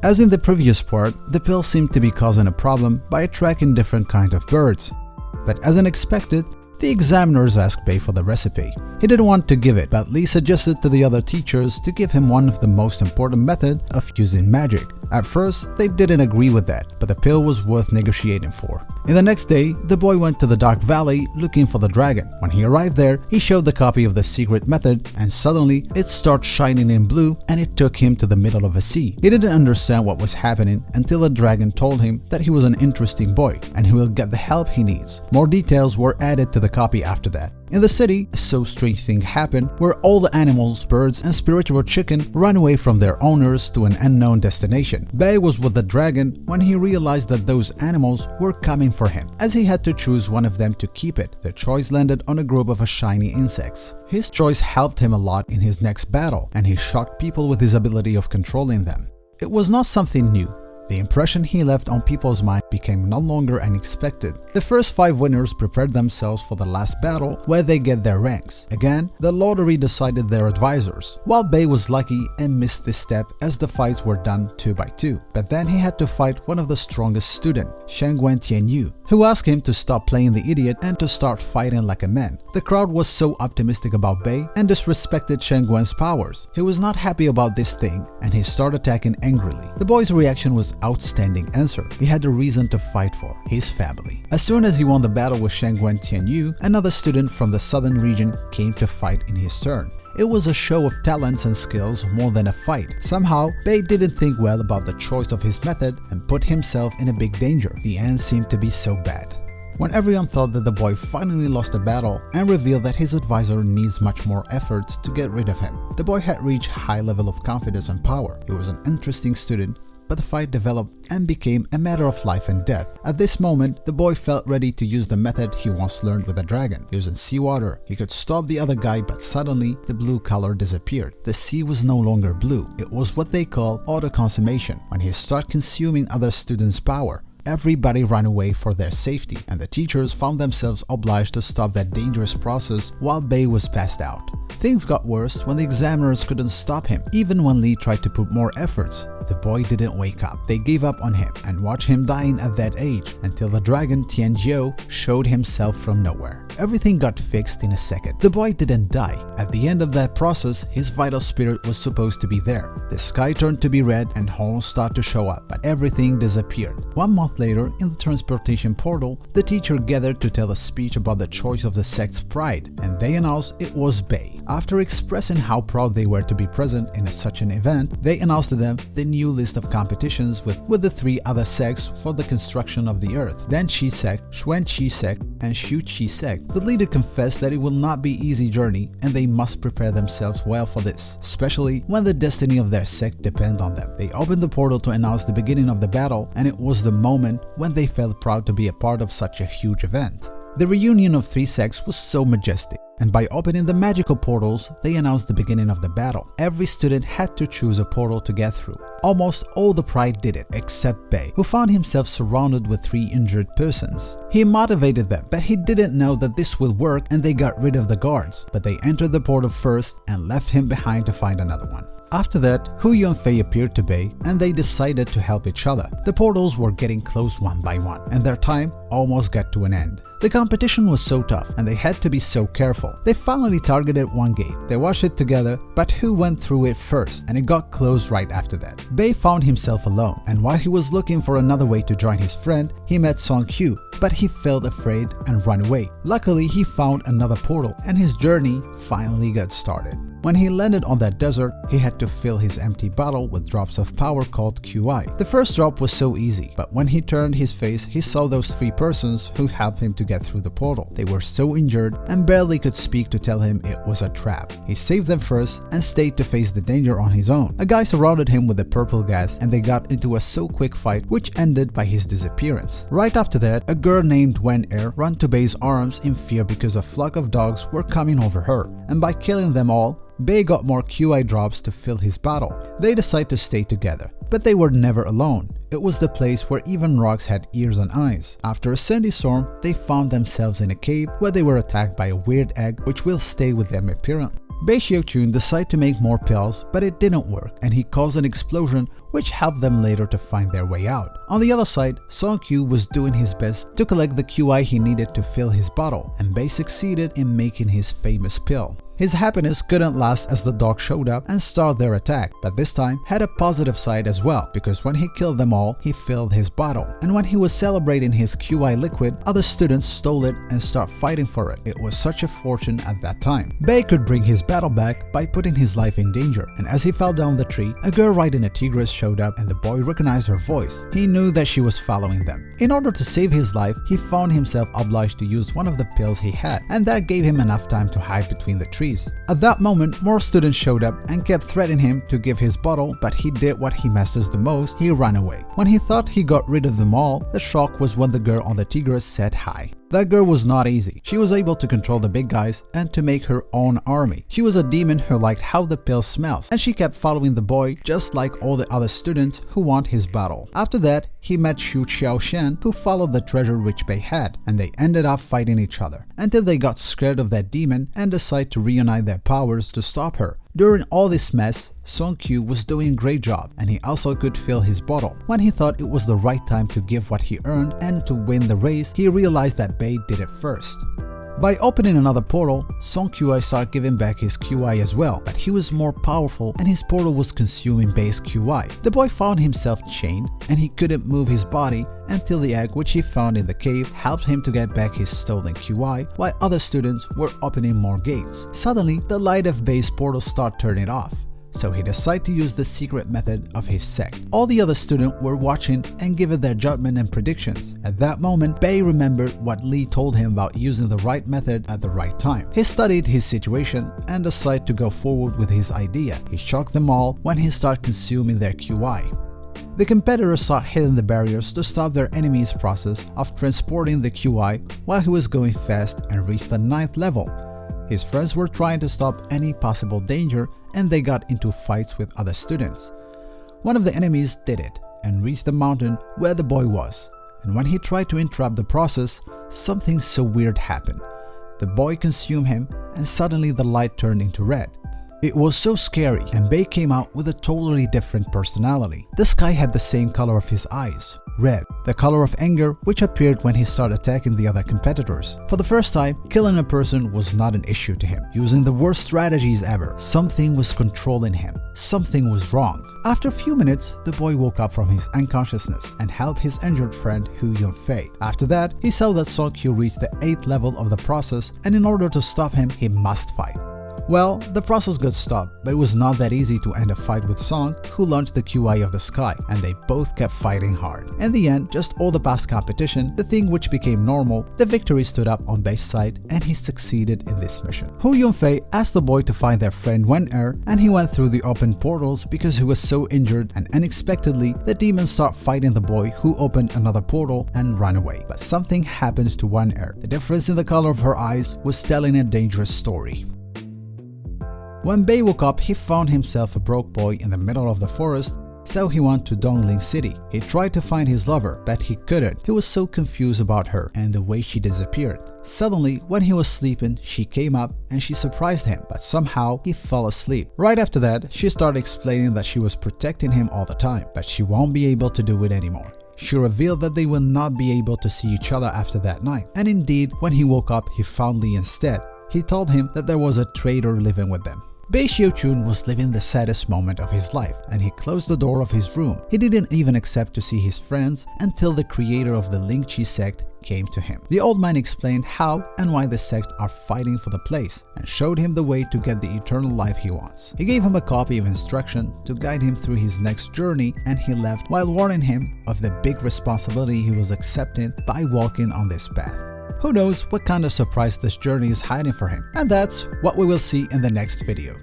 As in the previous part, the pill seemed to be causing a problem by attracting different kinds of birds. But as unexpected, the examiners asked Bei for the recipe. He didn't want to give it, but Lee suggested to the other teachers to give him one of the most important methods of using magic. At first, they didn't agree with that, but the pill was worth negotiating for. In the next day, the boy went to the Dark Valley looking for the dragon. When he arrived there, he showed the copy of the secret method, and suddenly it started shining in blue and it took him to the middle of a sea. He didn't understand what was happening until the dragon told him that he was an interesting boy and he will get the help he needs. More details were added to the copy after that. In the city, a so strange thing happened where all the animals, birds, and spiritual chicken ran away from their owners to an unknown destination. Bei was with the dragon when he realized that those animals were coming for him. As he had to choose one of them to keep it, the choice landed on a group of shiny insects. His choice helped him a lot in his next battle, and he shocked people with his ability of controlling them. It was not something new. The impression he left on people's mind became no longer unexpected. The first 5 winners prepared themselves for the last battle where they get their ranks. Again, the lottery decided their advisors, while Bei was lucky and missed this step as the fights were done 2 by 2. But then he had to fight one of the strongest students, Y0ng, who asked him to stop playing the idiot and to start fighting like a man. The crowd was so optimistic about Bei and disrespected Y0ng's powers. He was not happy about this thing and he started attacking angrily. The boy's reaction was outstanding answer. He had a reason to fight for his family. As soon as he won the battle with Y0ng, another student from the southern region came to fight in his turn. It was a show of talents and skills more than a fight. Somehow, Bei didn't think well about the choice of his method and put himself in a big danger. The end seemed to be so bad. When everyone thought that the boy finally lost the battle and revealed that his advisor needs much more effort to get rid of him, the boy had reached a high level of confidence and power. He was an interesting student, but the fight developed and became a matter of life and death. At this moment, the boy felt ready to use the method he once learned with the dragon. Using seawater, he could stop the other guy, but suddenly the blue color disappeared. The sea was no longer blue. It was what they call auto-consummation. When he started consuming other students' power, everybody ran away for their safety, and the teachers found themselves obliged to stop that dangerous process while Bei was passed out. Things got worse when the examiners couldn't stop him. Even when Lee tried to put more efforts, the boy didn't wake up. They gave up on him and watched him dying at that age until the dragon Tianjiu showed himself from nowhere. Everything got fixed in a second. The boy didn't die. At the end of that process, his vital spirit was supposed to be there. The sky turned to be red and horns started to show up, but everything disappeared. 1 month later, in the transportation portal, the teacher gathered to tell a speech about the choice of the sect's pride, and they announced it was Bei. After expressing how proud they were to be present in such an event, they announced to them the new list of competitions with the 3 other sects for the construction of the earth: Dan-Chi sect, Xuan-Chi sect, and Shu-Chi sect. The leader confessed that it will not be an easy journey and they must prepare themselves well for this, especially when the destiny of their sect depends on them. They opened the portal to announce the beginning of the battle, and it was the moment when they felt proud to be a part of such a huge event. The reunion of 3 sects was so majestic, and by opening the magical portals, they announced the beginning of the battle. Every student had to choose a portal to get through. Almost all the pride did it, except Bei, who found himself surrounded with 3 injured persons. He motivated them, but he didn't know that this will work, and they got rid of the guards. But they entered the portal first and left him behind to find another one. After that, Hu and appeared to Bei, and they decided to help each other. The portals were getting closed one by one, and their time almost got to an end. The competition was so tough, and they had to be so careful. They finally targeted one gate. They watched it together, but Hu went through it first, and it got closed right after that. Bei found himself alone, and while he was looking for another way to join his friend, he met Song Q, but he felt afraid and ran away. Luckily, he found another portal, and his journey finally got started. When he landed on that desert, he had to fill his empty bottle with drops of power called QI. The first drop was so easy, but when he turned his face, he saw those 3 persons who helped him to get through the portal. They were so injured and barely could speak to tell him it was a trap. He saved them first and stayed to face the danger on his own. A guy surrounded him with a purple gas, and they got into a so quick fight which ended by his disappearance. Right after that, a girl named Wen-Er ran to Bei's arms in fear because a flock of dogs were coming over her, and by killing them all, Bei got more QI drops to fill his bottle. They decided to stay together, but they were never alone. It was the place where even rocks had ears and eyes. After a sandy storm, they found themselves in a cave where they were attacked by a weird egg which will stay with them apparently. Y0ng decided to make more pills, but it didn't work and he caused an explosion which helped them later to find their way out. On the other side, Song-kyu was doing his best to collect the QI he needed to fill his bottle, and Bae succeeded in making his famous pill. His happiness couldn't last as the dogs showed up and started their attack, but this time had a positive side as well, because when he killed them all, he filled his bottle. And when he was celebrating his QI liquid, other students stole it and started fighting for it. It was such a fortune at that time. Bae could bring his battle back by putting his life in danger, and as he fell down the tree, a girl riding a tigress showed up and the boy recognized her voice. He knew that she was following them. In order to save his life, he found himself obliged to use one of the pills he had, and that gave him enough time to hide between the trees. At that moment, more students showed up and kept threatening him to give his bottle, but he did what he masters the most: he ran away. When he thought he got rid of them all, the shock was when the girl on the tigress said hi. That girl was not easy. She was able to control the big guys and to make her own army. She was a demon who liked how the pill smells, and she kept following the boy just like all the other students who want his bottle. After that, he met Shu Xiaoshan, who followed the treasure which Bae had, and they ended up fighting each other until they got scared of that demon and decided to reunite their powers to stop her. During all this mess, Song-kyu was doing a great job, and he also could fill his bottle. When he thought it was the right time to give what he earned and to win the race, he realized that Bae did it first. By opening another portal, Song-kyu started giving back his QI as well, but he was more powerful and his portal was consuming Bae's QI. The boy found himself chained and he couldn't move his body until the egg which he found in the cave helped him to get back his stolen QI, while other students were opening more gates. Suddenly, the light of Bae's portal started turning off. So he decided to use the secret method of his sect. All the other students were watching and giving their judgment and predictions. At that moment, Bae remembered what Lee told him about using the right method at the right time. He studied his situation and decided to go forward with his idea. He shocked them all when he started consuming their QI. The competitors start hitting the barriers to stop their enemy's process of transporting the QI while he was going fast and reached the 9th level. His friends were trying to stop any possible danger and they got into fights with other students. One of the enemies did it and reached the mountain where the boy was, and when he tried to interrupt the process, something so weird happened. The boy consumed him and suddenly the light turned into red. It was so scary, and Bae came out with a totally different personality. The sky had the same color of his eyes, red, the color of anger which appeared when he started attacking the other competitors. For the first time, killing a person was not an issue to him. Using the worst strategies ever, something was controlling him. Something was wrong. After a few minutes, the boy woke up from his unconsciousness and helped his injured friend Y0ng. After that, he saw that Song-kyu reached the 8th level of the process, and in order to stop him, he must fight. Well, the process got stopped, but it was not that easy to end a fight with Song, who launched the QI of the sky, and they both kept fighting hard. In the end, just all the past competition, the thing which became normal, the victory stood up on Bae's side and he succeeded in this mission. Y0ng asked the boy to find their friend Y0ng, and he went through the open portals because he was so injured, and unexpectedly, the demons start fighting the boy, who opened another portal and ran away. But something happens to Y0ng. The difference in the color of her eyes was telling a dangerous story. When Bae woke up, he found himself a broke boy in the middle of the forest, so he went to Dongling City. He tried to find his lover, but he couldn't. He was so confused about her and the way she disappeared. Suddenly, when he was sleeping, she came up and she surprised him, but somehow he fell asleep. Right after that, she started explaining that she was protecting him all the time, but she won't be able to do it anymore. She revealed that they will not be able to see each other after that night, and indeed, when he woke up, he found Lee instead. He told him that there was a traitor living with them. Y0ng was living the saddest moment of his life, and he closed the door of his room. He didn't even accept to see his friends until the creator of the Lingchi sect came to him. The old man explained how and why the sect are fighting for the place and showed him the way to get the eternal life he wants. He gave him a copy of instruction to guide him through his next journey, and he left while warning him of the big responsibility he was accepting by walking on this path. Who knows what kind of surprise this journey is hiding for him, and that's what we will see in the next video.